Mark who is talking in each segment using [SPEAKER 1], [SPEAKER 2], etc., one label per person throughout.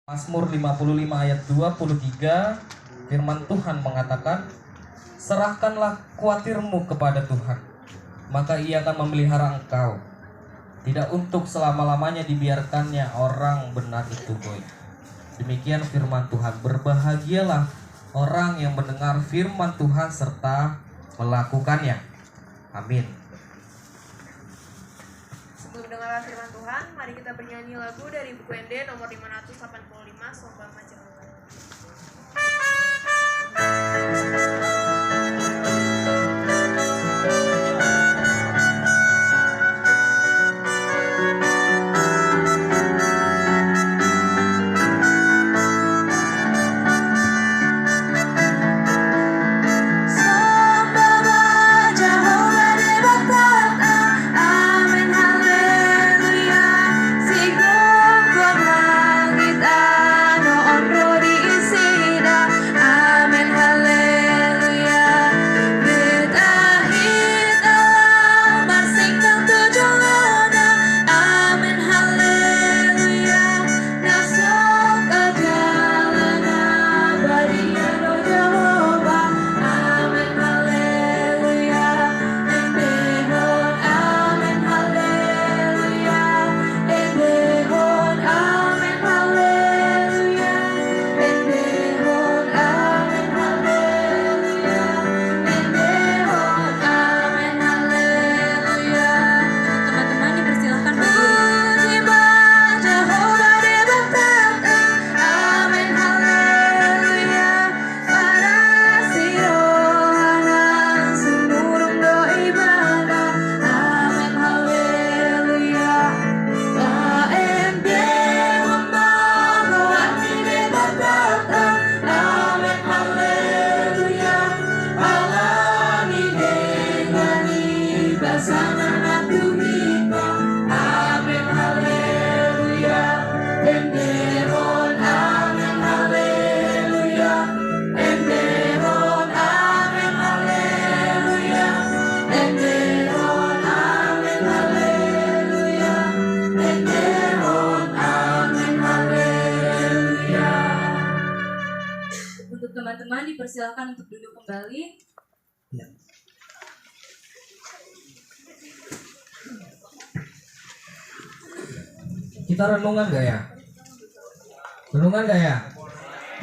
[SPEAKER 1] Mazmur 55 ayat 23, firman Tuhan mengatakan, serahkanlah khawatirmu kepada Tuhan, maka Ia akan memelihara engkau. Tidak untuk selama-lamanya dibiarkannya orang benar itu goyah. Demikian firman Tuhan. Berbahagialah orang yang mendengar firman Tuhan serta melakukannya. Amin.
[SPEAKER 2] Sebelum mendengar firman Tuhan, mari kita bernyanyi lagu dari buku ND nomor 585, Seumpama Jemaat.
[SPEAKER 3] Teman-teman dipersilakan untuk duduk kembali.
[SPEAKER 1] Ya. Kita renungan gak ya? Renungan gak ya?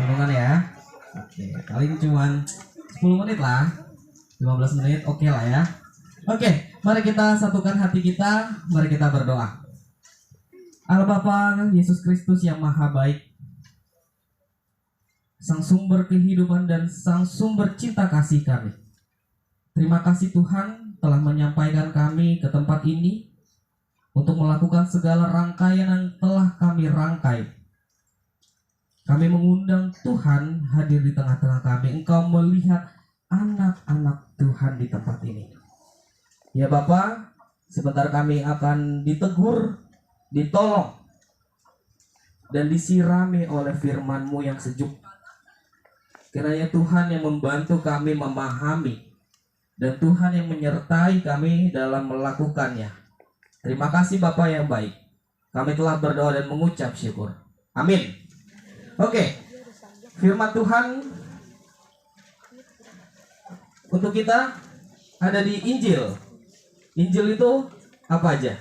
[SPEAKER 1] Renungan ya. Oke, kali ini cuman 10 menit lah, 15 menit oke lah ya. Oke, mari kita satukan hati kita, mari kita berdoa. Allah Bapa Yesus Kristus yang maha baik, Sang sumber kehidupan dan Sang sumber cinta kasih kami. Terima kasih Tuhan telah menyampaikan kami ke tempat ini untuk melakukan segala rangkaian yang telah kami rangkai. Kami mengundang Tuhan hadir di tengah-tengah kami. Engkau melihat anak-anak Tuhan di tempat ini. Ya Bapa, sebentar kami akan ditegur, ditolong, dan disirami oleh firman-Mu yang sejuk. Kiranya Tuhan yang membantu kami memahami, dan Tuhan yang menyertai kami dalam melakukannya. Terima kasih Bapa yang baik. Kami telah berdoa dan mengucap syukur. Amin. Oke, firman Tuhan untuk kita ada di Injil. Injil itu apa aja?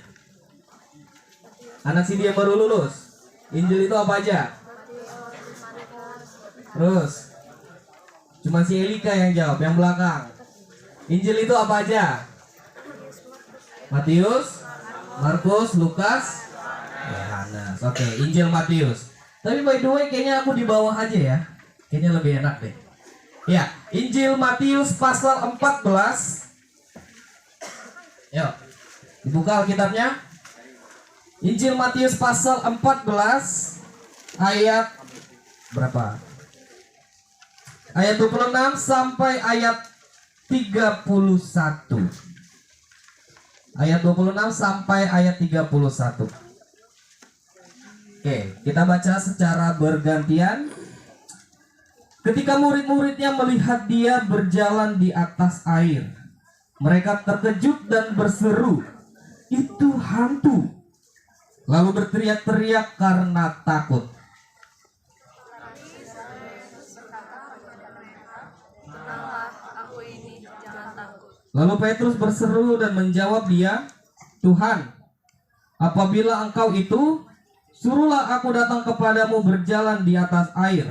[SPEAKER 1] Anak Sidi yang baru lulus, Injil itu apa aja? Terus cuma si Elika yang jawab, yang belakang. Injil itu apa aja? Matius, Markus, Lukas, Yohanes. Oke, Injil Matius. Tapi by the way kayaknya aku di bawah aja ya. Kayaknya lebih enak deh. Ya, Injil Matius pasal 14. Yuk, dibuka Alkitabnya. Injil Matius pasal 14 ayat berapa? Ayat 26 sampai ayat 31. Ayat 26 sampai ayat 31. Oke, kita baca secara bergantian. Ketika murid-muridnya melihat dia berjalan di atas air, mereka terkejut dan berseru, "Itu hantu!" Lalu berteriak-teriak karena takut. Lalu Petrus berseru dan menjawab dia, Tuhan, apabila engkau itu, suruhlah aku datang kepadamu berjalan di atas air.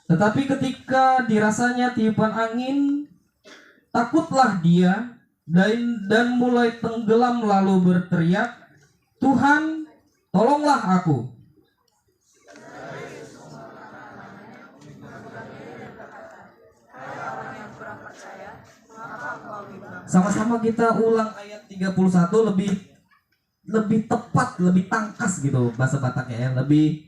[SPEAKER 1] Tetapi ketika dirasanya tiupan angin, takutlah dia dan mulai tenggelam lalu berteriak, Tuhan, tolonglah aku. Sama-sama kita ulang ayat 31 lebih tepat, lebih tangkas gitu bahasa Bataknya ya, lebih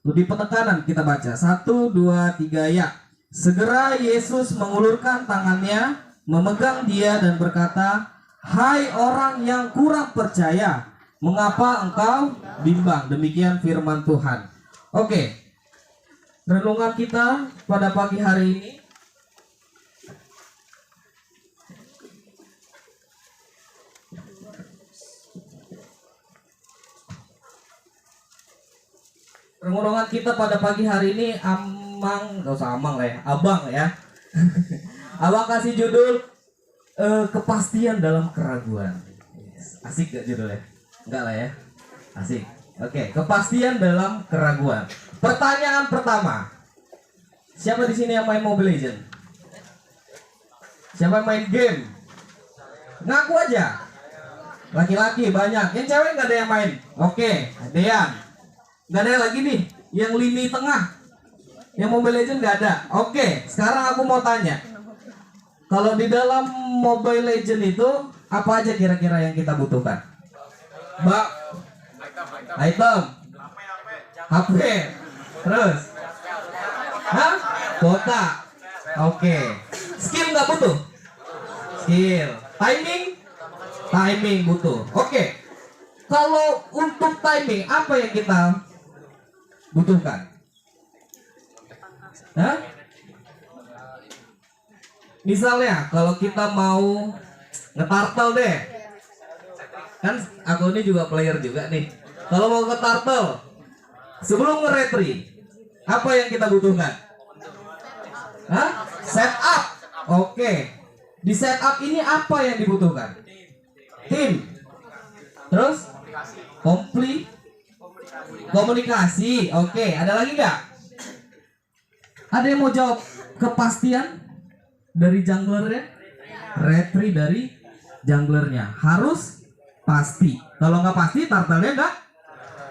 [SPEAKER 1] penekanan kita baca. 1, 2, 3 ya. Segera Yesus mengulurkan tangannya, memegang dia dan berkata, Hai orang yang kurang percaya, mengapa engkau bimbang? Demikian firman Tuhan. Oke, renungan kita pada pagi hari ini Amang, gak usah Amang lah ya, Abang ya. Abang kasih judul kepastian dalam keraguan. Asik gak judulnya? Enggak lah ya, asik. Oke, kepastian dalam keraguan. Pertanyaan pertama, siapa di sini yang main Mobile Legends? Siapa yang main game? Ngaku aja. Laki-laki banyak, yang cewek nggak ada yang main. Oke, Dean. Nggak ada lagi nih, yang lini tengah. Yang Mobile Legends nggak ada. Oke, sekarang aku mau tanya. Kalau di dalam Mobile Legends itu, apa aja kira-kira yang kita butuhkan? Mbak, item, HP, terus, hah? Kuota. Oke. Skill nggak butuh? Skill. Timing butuh. Oke. Kalau untuk timing, apa yang kita butuhkan? Hah? Misalnya kalau kita mau nge-turtle deh, kan aku ini juga player juga nih. Kalau mau nge-turtle, sebelum nge-retry, apa yang kita butuhkan? Hah? Setup. Oke. Di setup ini apa yang dibutuhkan? Tim. Terus? Komunikasi. Oke. Ada lagi nggak? Ada yang mau jawab kepastian dari junglernya? Retry dari junglernya harus pasti. Kalau nggak pasti, turtle-nya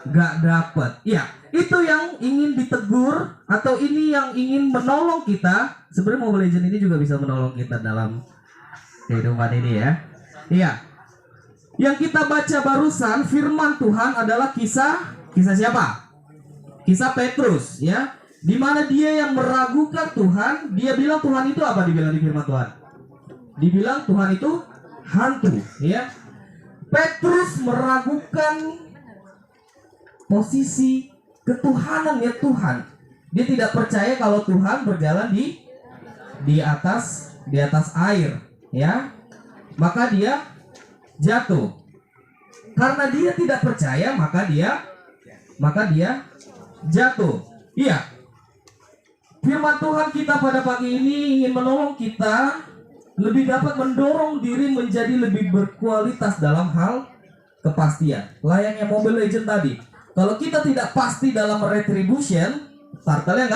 [SPEAKER 1] nggak dapet. Iya, itu yang ingin ditegur atau ini yang ingin menolong kita. Sebenarnya Mobile Legends ini juga bisa menolong kita dalam kehidupan ini ya. Iya. Yang kita baca barusan firman Tuhan adalah kisah siapa? Kisah Petrus ya. Di mana dia yang meragukan Tuhan, dia bilang Tuhan itu apa dibilang di firman Tuhan? Dibilang Tuhan itu hantu, ya. Petrus meragukan posisi ketuhanannya Tuhan. Dia tidak percaya kalau Tuhan berjalan di atas air, ya. Maka dia jatuh. Karena dia tidak percaya, maka dia jatuh. Iya. Firman Tuhan kita pada pagi ini ingin menolong kita lebih dapat mendorong diri menjadi lebih berkualitas dalam hal kepastian. Layaknya Mobile Legends tadi. Kalau kita tidak pasti dalam retribution, turtle-nya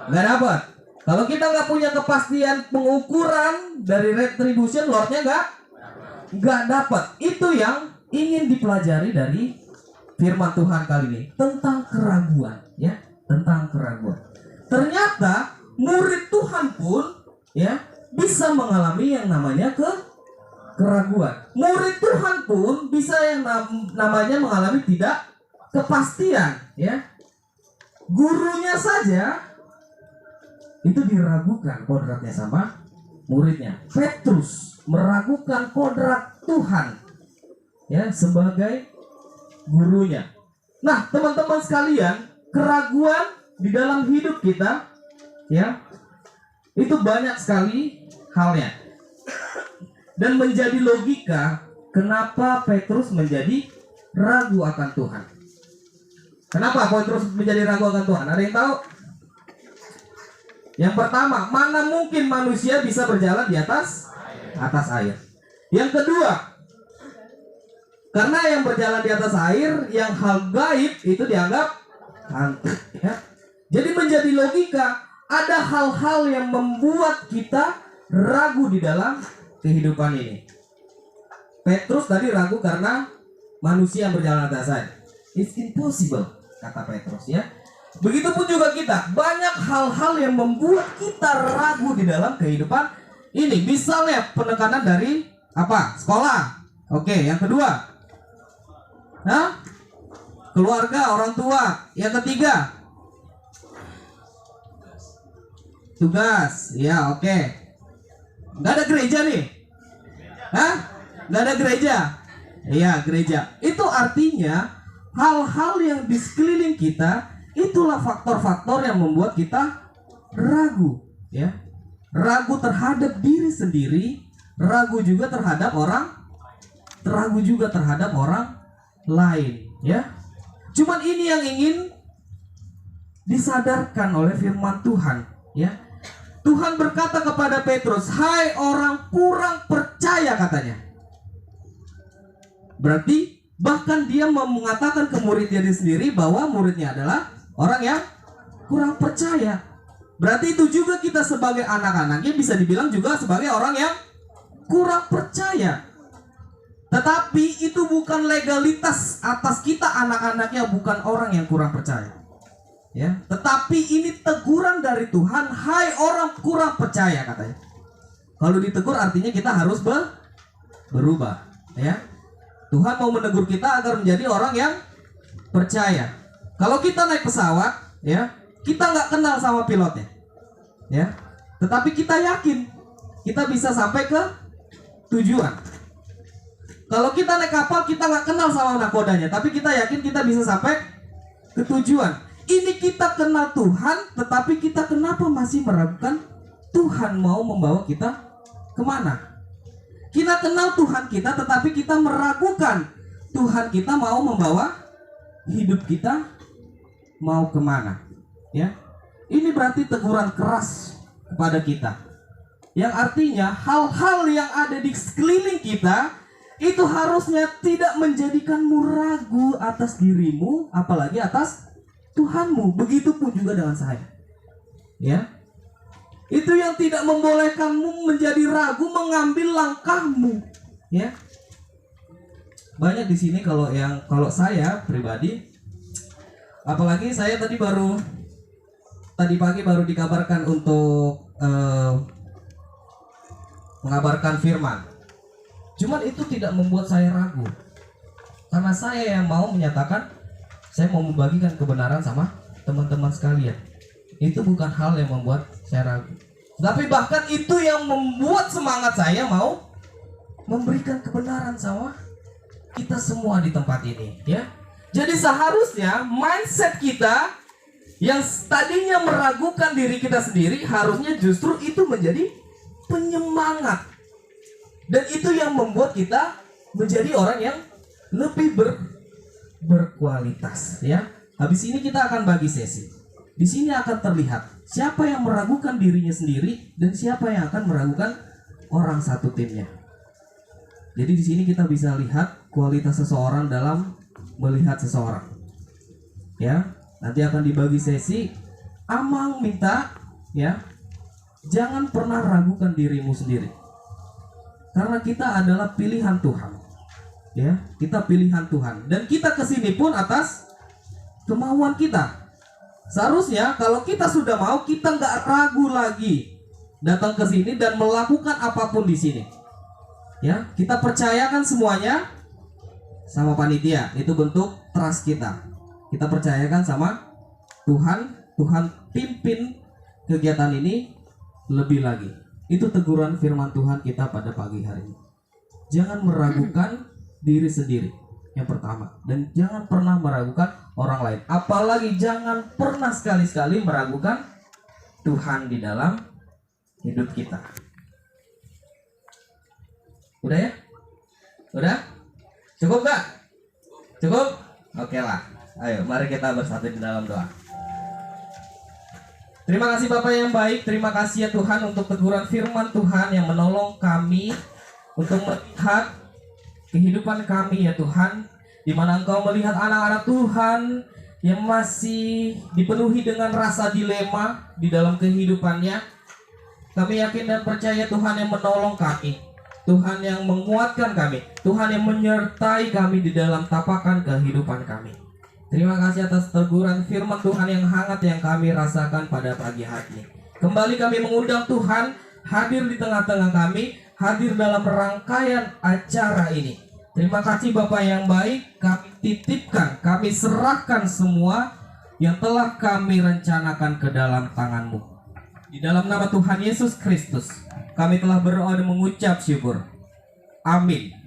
[SPEAKER 1] nggak dapat. Kalau kita nggak punya kepastian pengukuran dari retribution, lordnya nggak dapat. Itu yang ingin dipelajari dari firman Tuhan kali ini tentang keraguan, ya, tentang keraguan. Ternyata murid Tuhan pun ya bisa mengalami yang namanya keraguan. Murid Tuhan pun bisa yang namanya mengalami tidak kepastian ya. Gurunya saja itu diragukan kodratnya sama muridnya. Petrus meragukan kodrat Tuhan ya sebagai gurunya. Nah, teman-teman sekalian, keraguan di dalam hidup kita ya itu banyak sekali halnya dan menjadi logika kenapa Petrus menjadi ragu akan Tuhan. Kenapa Petrus menjadi ragu akan Tuhan? Ada yang tahu? Yang pertama, mana mungkin manusia bisa berjalan di atas air. Yang kedua, karena yang berjalan di atas air, yang hal gaib itu dianggap hantu. Ya. Jadi menjadi logika, ada hal-hal yang membuat kita ragu di dalam kehidupan ini. Petrus tadi ragu karena manusia yang berjalan di atas air. It's impossible, kata Petrus ya. Begitupun juga kita, banyak hal-hal yang membuat kita ragu di dalam kehidupan ini. Misalnya penekanan dari apa? Sekolah. Oke, yang kedua, keluarga, orang tua. Yang ketiga, tugas. Ya, oke. Nggak ada gereja nih. Nggak ada gereja. Iya, gereja. Itu artinya hal-hal yang di sekeliling kita, itulah faktor-faktor yang membuat kita ragu, ya. Ragu terhadap diri sendiri, ragu juga terhadap orang lain, ya. Cuman ini yang ingin disadarkan oleh firman Tuhan, ya. Tuhan berkata kepada Petrus, "Hai orang kurang percaya," katanya. Berarti bahkan dia mengatakan ke muridnya sendiri bahwa muridnya adalah orang yang kurang percaya. Berarti itu juga kita sebagai anak-anaknya bisa dibilang juga sebagai orang yang kurang percaya. Tetapi itu bukan legalitas atas kita anak-anaknya, bukan orang yang kurang percaya. Ya, tetapi ini teguran dari Tuhan, "Hai orang kurang percaya," katanya. Kalau ditegur artinya kita harus berubah, ya. Tuhan mau menegur kita agar menjadi orang yang percaya. Kalau kita naik pesawat, ya, kita nggak kenal sama pilotnya, ya, tetapi kita yakin kita bisa sampai ke tujuan. Kalau kita naik kapal, kita nggak kenal sama nakodanya, tapi kita yakin kita bisa sampai ke tujuan. Ini kita kenal Tuhan, tetapi kita kenapa masih meragukan Tuhan mau membawa kita kemana? Kita kenal Tuhan kita, tetapi kita meragukan Tuhan kita mau membawa hidup kita mau kemana, ya. Ini berarti teguran keras kepada kita, yang artinya hal-hal yang ada di sekeliling kita itu harusnya tidak menjadikanmu ragu atas dirimu, apalagi atas Tuhanmu. Begitupun juga dengan saya, ya. Itu yang tidak membolehkanmu menjadi ragu mengambil langkahmu, ya. Banyak di sini kalau saya pribadi, apalagi saya tadi pagi baru dikabarkan untuk mengabarkan firman. Cuman itu tidak membuat saya ragu, karena saya yang mau menyatakan, saya mau membagikan kebenaran sama teman-teman sekalian. Itu bukan hal yang membuat saya ragu, tapi bahkan itu yang membuat semangat saya mau memberikan kebenaran sama kita semua di tempat ini, ya. Jadi seharusnya mindset kita yang tadinya meragukan diri kita sendiri, harusnya justru itu menjadi penyemangat. Dan itu yang membuat kita menjadi orang yang lebih berkualitas, ya. Habis ini kita akan bagi sesi. Di sini akan terlihat siapa yang meragukan dirinya sendiri dan siapa yang akan meragukan orang satu timnya. Jadi di sini kita bisa lihat kualitas seseorang dalam melihat seseorang. Ya, nanti akan dibagi sesi. Amang minta, ya, jangan pernah ragukan dirimu sendiri. Karena kita adalah pilihan Tuhan. Ya, kita pilihan Tuhan dan kita kesini pun atas kemauan kita. Seharusnya kalau kita sudah mau, kita nggak ragu lagi datang ke sini dan melakukan apapun di sini. Ya, kita percayakan semuanya sama panitia. Itu bentuk trust kita. Kita percayakan sama Tuhan. Tuhan pimpin kegiatan ini lebih lagi. Itu teguran firman Tuhan kita pada pagi hari ini. Jangan meragukan diri sendiri, yang pertama, dan jangan pernah meragukan orang lain. Apalagi jangan pernah sekali-sekali meragukan Tuhan di dalam hidup kita. Udah ya? Udah? Cukup gak? Cukup? Oke lah. Ayo, mari kita bersatu di dalam doa. Terima kasih Bapak yang baik, terima kasih ya Tuhan untuk teguran firman Tuhan yang menolong kami untuk melihat kehidupan kami ya Tuhan, di mana Engkau melihat anak-anak Tuhan yang masih dipenuhi dengan rasa dilema di dalam kehidupannya. Kami yakin dan percaya Tuhan yang menolong kami, Tuhan yang menguatkan kami, Tuhan yang menyertai kami di dalam tapakan kehidupan kami. Terima kasih atas teguran firman Tuhan yang hangat yang kami rasakan pada pagi hari ini. Kembali kami mengundang Tuhan hadir di tengah-tengah kami, hadir dalam rangkaian acara ini. Terima kasih Bapak yang baik, kami titipkan, kami serahkan semua yang telah kami rencanakan ke dalam tangan-Mu. Di dalam nama Tuhan Yesus Kristus, kami telah berdoa dan mengucap syukur. Amin.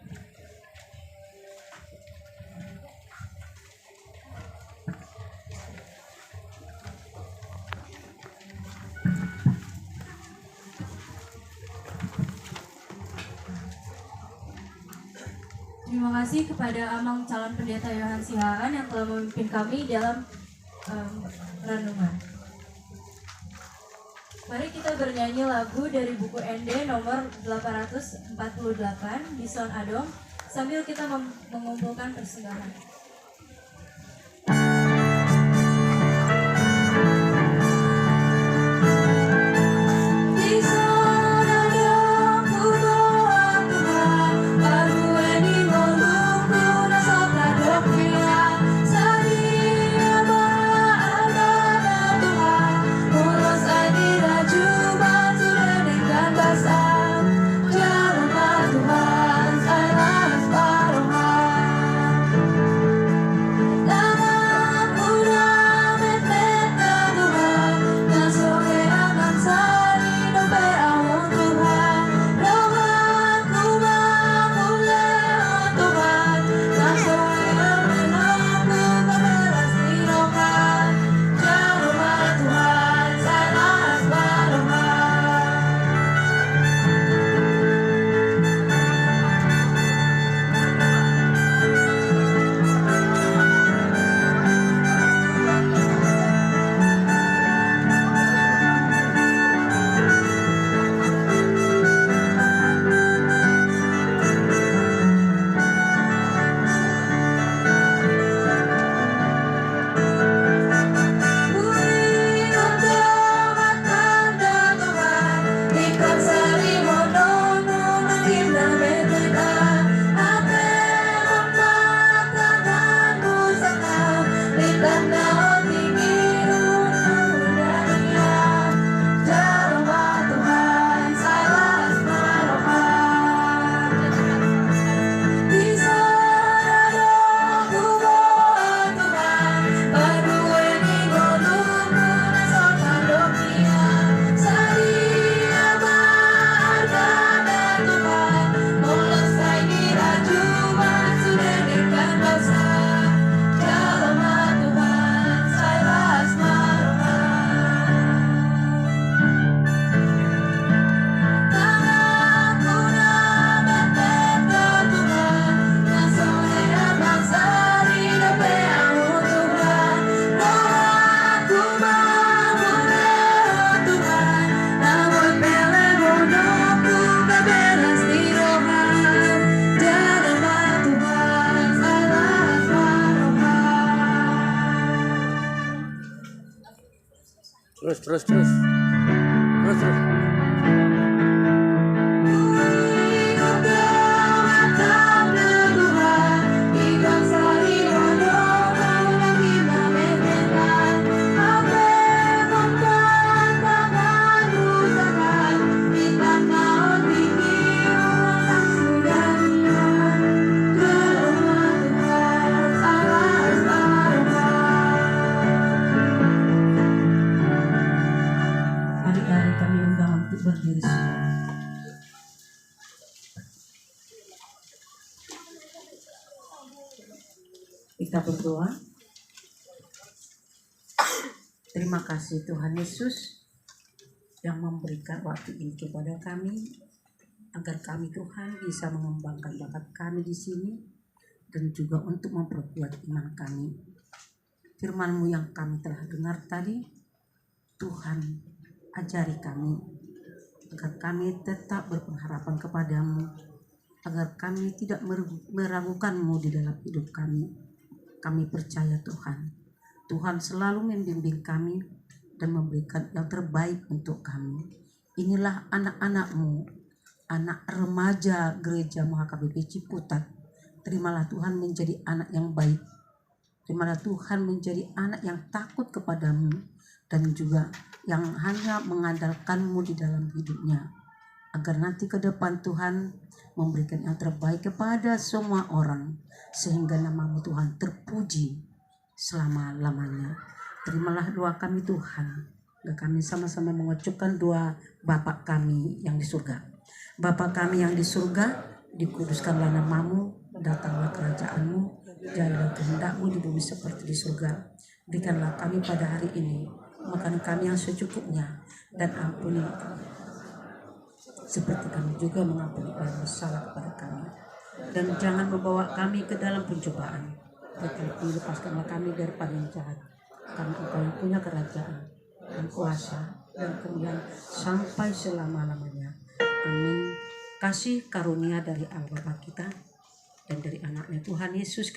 [SPEAKER 3] Terima kasih kepada Amang calon pendeta Yohan Sihaan yang telah memimpin kami dalam renungan. Mari kita bernyanyi lagu dari buku ND nomor 848 di Son Adong sambil kita mengumpulkan persembahan.
[SPEAKER 4] Terus.
[SPEAKER 5] Hari-hari kami undang untuk berdiri semua. Kita berdoa. Terima kasih Tuhan Yesus yang memberikan waktu ini kepada kami agar kami Tuhan bisa mengembangkan bakat kami di sini dan juga untuk memperkuat iman kami firman-Mu yang kami telah dengar tadi. Tuhan, ajari kami agar kami tetap berpengharapan kepadamu, agar kami tidak meragukan-Mu di dalam hidup kami. Kami percaya Tuhan, Tuhan selalu membimbing kami dan memberikan yang terbaik untuk kami. Inilah anak-anak-Mu, anak remaja Gereja MHKBP Ciputat. Terimalah Tuhan menjadi anak yang baik. Terimalah Tuhan menjadi anak yang takut kepadamu dan juga yang hanya mengandalkan-Mu di dalam hidupnya. Agar nanti ke depan Tuhan memberikan yang terbaik kepada semua orang, sehingga nama-Mu Tuhan terpuji selama-lamanya. Terimalah doa kami Tuhan. Dan kami sama-sama mengucapkan doa Bapa kami yang di surga. Bapa kami yang di surga, dikuduskanlah nama-Mu, datanglah kerajaan-Mu, jadilah kehendak-Mu di bumi seperti di surga. Berikanlah kami pada hari ini makanan kami yang secukupnya, dan ampuni seperti kami juga mengampuni orang bersalah kepada kami. Dan jangan membawa kami ke dalam pencobaan, tetapi lepaskanlah kami daripada yang jahat. Karena Engkau yang punya kerajaan dan kuasa dan kemuliaan sampai selama-lamanya. Amin. Kasih karunia dari Allah Bapa kita dan dari anaknya Tuhan Yesus Kristus